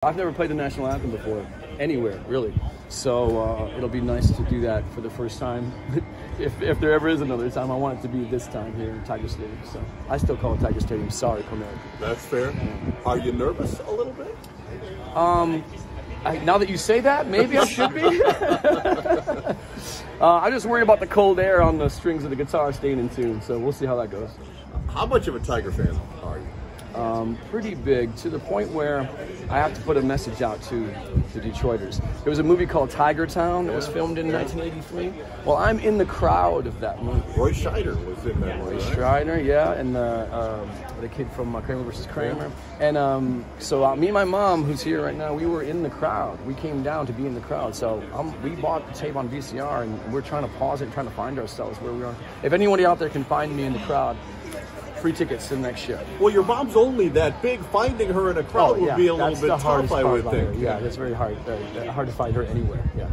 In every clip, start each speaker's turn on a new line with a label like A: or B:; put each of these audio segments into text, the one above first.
A: I've never played the National Anthem before, anywhere, really. So it'll be nice to do that for the first time. if there ever is another time, I want it to be this time here in Tiger Stadium. So I still call it Tiger Stadium. Sorry, Comerica.
B: That's fair. Are you nervous a little bit?
A: Now that you say that, maybe I should be. I just worry about the cold air on the strings of the guitar staying in tune. So we'll see how that goes.
B: How much of a Tiger fan are you?
A: Pretty big, to the point where I have to put a message out to the Detroiters. There was a movie called Tiger Town that was filmed in 1983. Well, I'm in the crowd of that movie.
B: Roy Scheider was in that movie, right?
A: Scheider, yeah, and the kid from Kramer versus Kramer. And so me and my mom, who's here right now, we were in the crowd. We came down to be in the crowd. So we bought the tape on VCR, and we're trying to pause it and trying to find ourselves where we are. If anybody out there can find me in the crowd, free tickets to the next show.
B: Well, your mom's only that big. Finding her in a crowd would be a little bit tough, I would think.
A: Yeah, that's very hard. Hard to find her anywhere. Yeah.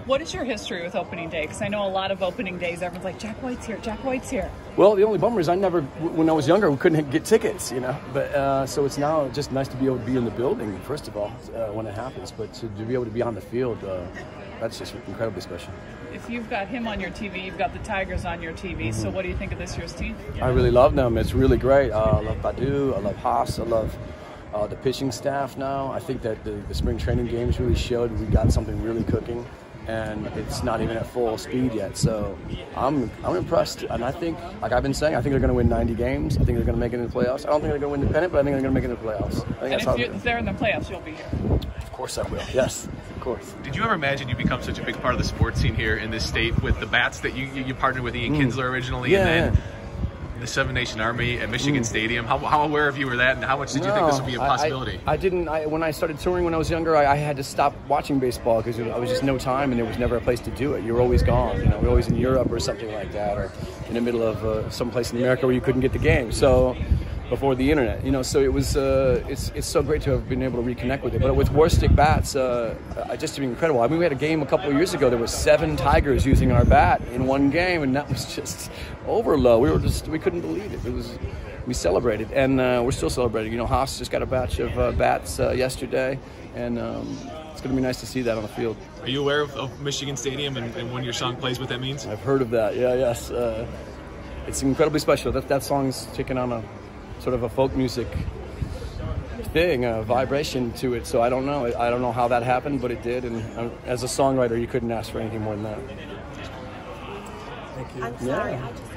C: What is your history with opening day? Because I know a lot of opening days, everyone's like, Jack White's here, Jack White's here.
A: Well, the only bummer is when I was younger, we couldn't get tickets, you know. But so it's now just nice to be able to be in the building, first of all, when it happens. But to be able to be on the field, that's just incredibly special.
C: If you've got him on your TV, you've got the Tigers on your TV. So what do you think of this year's team?
A: I really love them. It's really great. I love Badu. I love Haas. I love the pitching staff now. I think that the spring training games really showed we got something really cooking, and it's not even at full speed yet. So I'm impressed, and I think, like I've been saying, I think they're going to win 90 games. I think they're going to make it in the playoffs. I don't think they're going to win independent, but I think they're going to make it in the playoffs. I think
C: and if they're in the playoffs, you'll be here.
A: Of course I will. Yes, of course.
D: Did you ever imagine you become such a big part of the sports scene here in this state with the bats that you partnered with Ian Kinsler originally, and then the Seven Nation Army at Michigan Stadium? How aware of you were that, and how much did you think this would be a possibility?
A: I didn't. When I started touring when I was younger, I had to stop watching baseball because I was just no time, and there was never a place to do it. You were always gone. You know, we were always in Europe or something like that, or in the middle of some place in America where you couldn't get the game. So before the internet, you know, so it was. It's so great to have been able to reconnect with it. But with war stick bats, just incredible. I mean, we had a game a couple of years ago. There was 7 Tigers using our bat in one game, and that was just overload. We couldn't believe it. We celebrated, and we're still celebrating. You know, Haas just got a batch of bats yesterday, and it's going to be nice to see that on the field.
D: Are you aware of Michigan Stadium and when your song plays, what that means?
A: I've heard of that. Yeah, yes. It's incredibly special. That song's taken on a sort of a folk music thing, a vibration to it. So I don't know how that happened, but it did. And as a songwriter, you couldn't ask for anything more than that.
E: Thank you. I'm sorry, I just